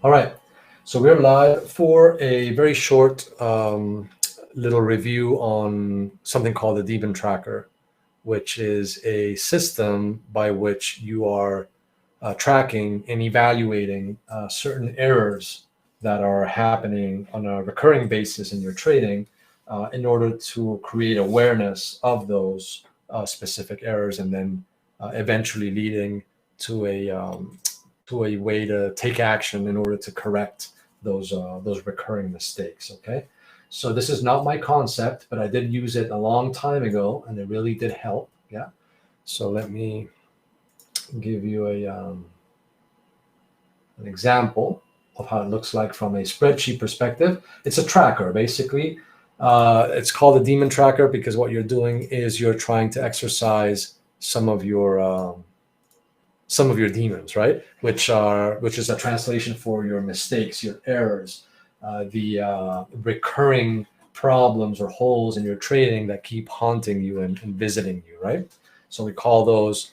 All right, so we're live for a very short little review on something called the Demon Tracker, which is a system by which you are tracking and evaluating certain errors that are happening on a recurring basis in your trading in order to create awareness of those specific errors, and then eventually leading to a way to take action in order to correct those recurring mistakes. Okay, so this is not my concept, but I did use it a long time ago, and it really did help. Yeah, so let me give you an example of how it looks like from a spreadsheet perspective. It's a tracker, basically. It's called a Demon Tracker because what you're doing is you're trying to exercise some of your demons, right? Which is a translation for your mistakes, your errors, the recurring problems or holes in your trading that keep haunting you and visiting you, right? So we call those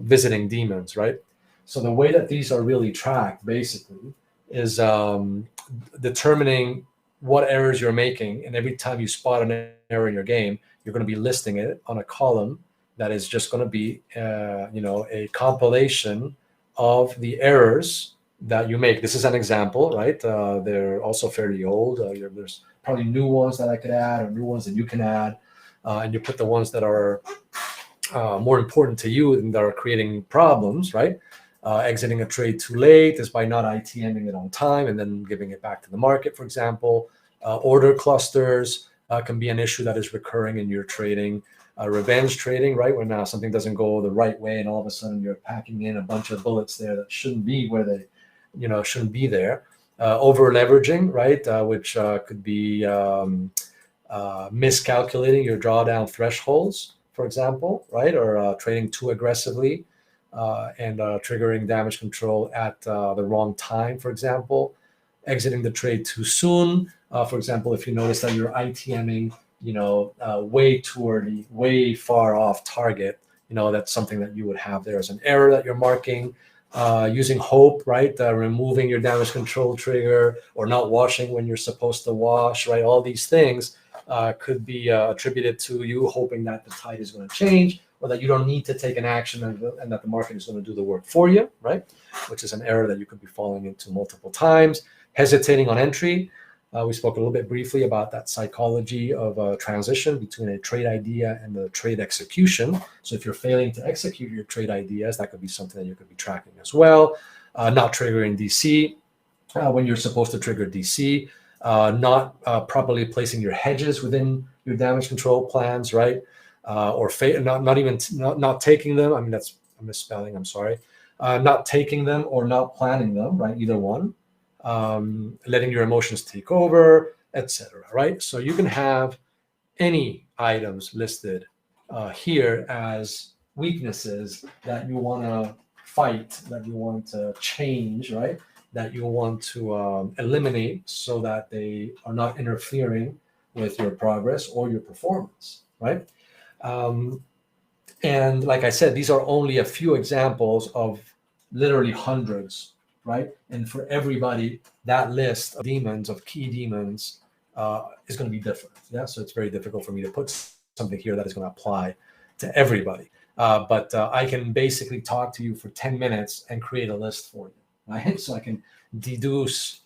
visiting demons, right? So the way that these are really tracked, basically, is determining what errors you're making, and every time you spot an error in your game, you're going to be listing it on a column that is just going to be, a compilation of the errors that you make. This is an example, right? They're also fairly old. There's probably new ones that I could add, or new ones that you can add, and you put the ones that are more important to you and that are creating problems, right? Exiting a trade too late is by not ITMing it on time and then giving it back to the market, for example. Order clusters can be an issue that is recurring in your trading. Revenge trading, right? When something doesn't go the right way and all of a sudden you're packing in a bunch of bullets there that shouldn't be where they, shouldn't be there. Over leveraging, right? Which could be miscalculating your drawdown thresholds, for example, right? Or trading too aggressively and triggering damage control at the wrong time, for example. Exiting the trade too soon. For example, if you notice that you're ITMing way too early, way far off target, that's something that you would have there as an error that you're marking. Using hope, right? Removing your damage control trigger, or not washing when you're supposed to wash, right? All these things could be attributed to you hoping that the tide is going to change, or that you don't need to take an action and that the market is going to do the work for you, right? Which is an error that you could be falling into multiple times. Hesitating on entry. We spoke a little bit briefly about that psychology of transition between a trade idea and the trade execution. So if you're failing to execute your trade ideas, that could be something that you could be tracking as well. Not triggering DC when you're supposed to trigger DC. Not properly placing your hedges within your damage control plans, right? Or not taking them. I mean, that's a misspelling, I'm sorry. Not taking them or not planning them, right? Either one. Letting your emotions take over, etc. Right? So you can have any items listed here as weaknesses that you want to fight, that you want to change, right? That you want to eliminate so that they are not interfering with your progress or your performance, right? And like I said, these are only a few examples of literally hundreds, right? And for everybody, that list of demons, of key demons, is going to be different. Yeah, so it's very difficult for me to put something here that is going to apply to everybody. But I can basically talk to you for 10 minutes and create a list for you, right? So I can deduce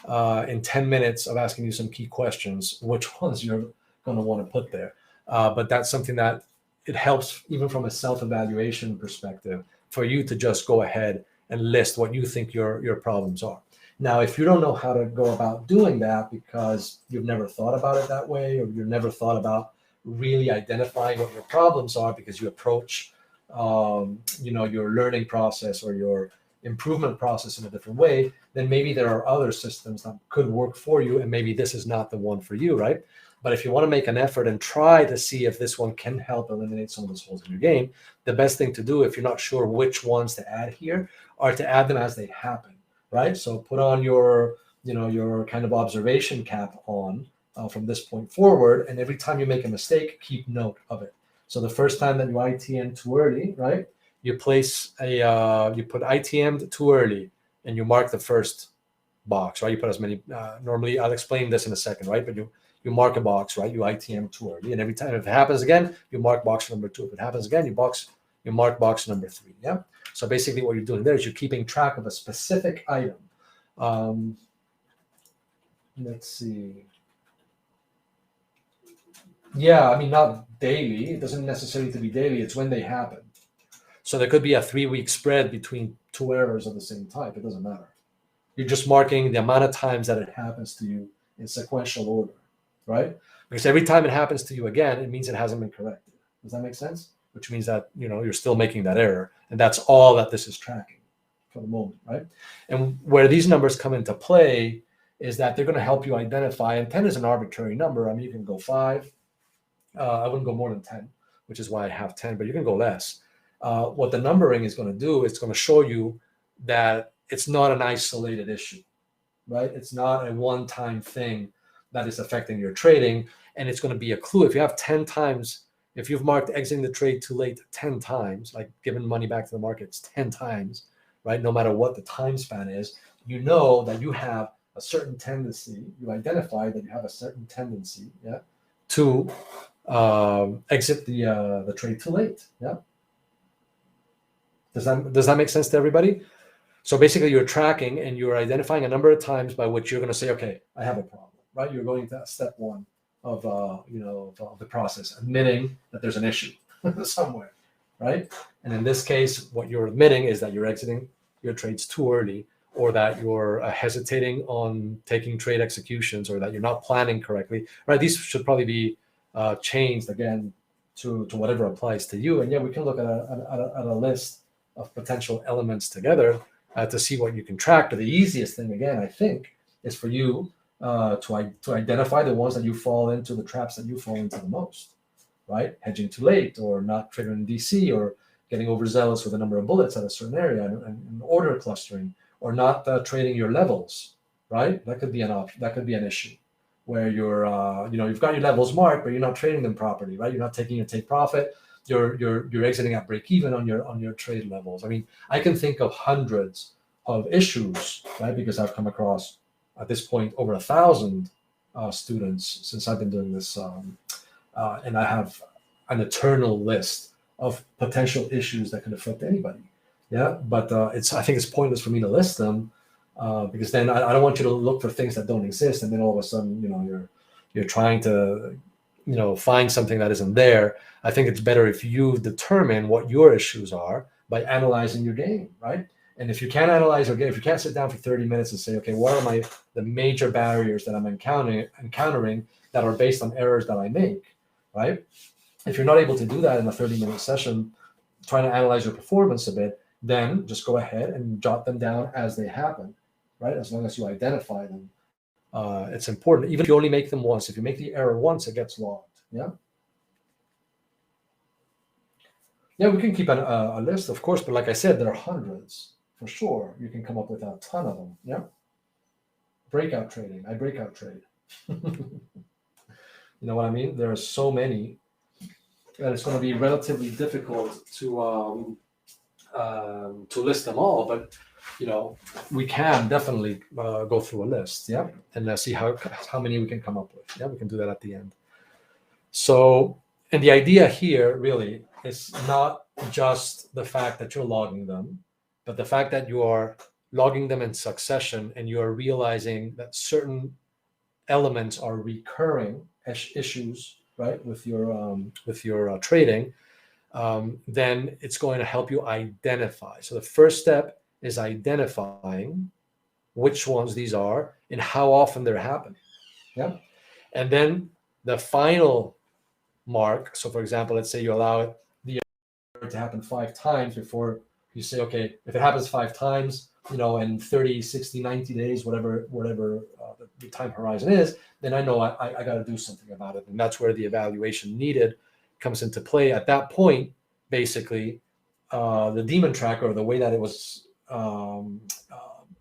in 10 minutes of asking you some key questions which ones you're going to want to put there. But that's something that it helps even from a self-evaluation perspective for you to just go ahead and list what you think your problems are. Now, if you don't know how to go about doing that because you've never thought about it that way, or you've never thought about really identifying what your problems are because you approach your learning process or your improvement process in a different way, then maybe there are other systems that could work for you, and maybe this is not the one for you, right? But if you want to make an effort and try to see if this one can help eliminate some of those holes in your game, the best thing to do, if you're not sure which ones to add here, are to add them as they happen, right? So put on your kind of observation cap on from this point forward, and every time you make a mistake, keep note of it. So the first time that you ITM too early, right? You place you put ITM too early, and you mark the first box, right? You put as many. Normally, I'll explain this in a second, right? But you mark a box, right? You ITM too early, and every time if it happens again, you mark box number 2. If it happens again, you mark box number 3. Yeah. So basically, what you're doing there is you're keeping track of a specific item. Let's see. Yeah, I mean, not daily. It doesn't necessarily to be daily. It's when they happen. So there could be a 3-week spread between 2 errors of the same type. It doesn't matter. You're just marking the amount of times that it happens to you in sequential order, right? Because every time it happens to you again, it means it hasn't been corrected. Does that make sense? Which means that you're still making that error, and that's all that this is tracking for the moment, right? And where these numbers come into play is that they're going to help you identify. And 10 is an arbitrary number. I mean, you can go 5. I wouldn't go more than 10, which is why I have 10, but you can go less. What the numbering is going to do, it's going to show you that it's not an isolated issue, right? It's not a one-time thing that is affecting your trading, and it's going to be a clue. If you have 10 times, if you've marked exiting the trade too late 10 times, like giving money back to the markets 10 times, right? No matter what the time span is, you know that you have a certain tendency, you identify that you have a certain tendency, yeah, to exit the trade too late. Yeah. Does that make sense to everybody? So basically, you're tracking and you're identifying a number of times by which you're going to say, okay, I have a problem, right? You're going to step 1 of the process, admitting that there's an issue somewhere, right? And in this case, what you're admitting is that you're exiting your trades too early, or that you're hesitating on taking trade executions, or that you're not planning correctly, right? These should probably be changed again to whatever applies to you. And yeah, we can look at a list of potential elements together to see what you can track. But the easiest thing, again, I think, is for you to identify the ones that you fall into, the traps that you fall into the most, right? Hedging too late, or not triggering DC, or getting overzealous with a number of bullets at a certain area, and order clustering, or not trading your levels, right? That could be an option. That could be an issue where you're, you've got your levels marked, but you're not trading them properly, right? You're not taking your take profit. You're exiting at break even on your trade levels. I mean, I can think of hundreds of issues, right? Because I've come across at this point over 1,000 students since I've been doing this, and I have an eternal list of potential issues that can affect anybody. Yeah, but I think it's pointless for me to list them because then I don't want you to look for things that don't exist, and then all of a sudden, you're trying to find something that isn't there. I think it's better if you determine what your issues are by analyzing your game, right? And if you can't analyze your game, if you can't sit down for 30 minutes and say, okay, what are the major barriers that I'm encountering that are based on errors that I make, right? If you're not able to do that in a 30-minute session, trying to analyze your performance a bit, then just go ahead and jot them down as they happen, right? As long as you identify them. It's important. Even if you only make them once, if you make the error once, it gets logged. Yeah. Yeah, we can keep a list, of course, but like I said, there are hundreds for sure. You can come up with a ton of them. Yeah. Breakout trading. I breakout trade. You know what I mean? There are so many that it's going to be relatively difficult to list them all, but we can definitely go through a list, yeah, and see how many we can come up with. Yeah, we can do that at the end. So, and the idea here really is not just the fact that you're logging them, but the fact that you are logging them in succession, and you are realizing that certain elements are recurring issues, right, with your trading. Then it's going to help you identify. So the first step is identifying which ones these are and how often they're happening. Yeah. And then the final mark. So for example, let's say you allow it it to happen 5 times before you say, okay, if it happens 5 times, in 30, 60, 90 days, whatever the time horizon is, then I know I got to do something about it. And that's where the evaluation needed comes into play. At that point, basically, the demon tracker, or the way that it was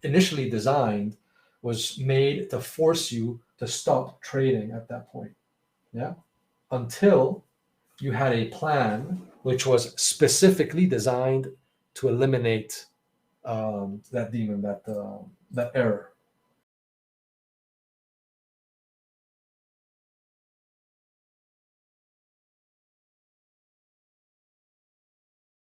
initially designed, was made to force you to stop trading at that point. Yeah. Until you had a plan which was specifically designed to eliminate that demon, that error.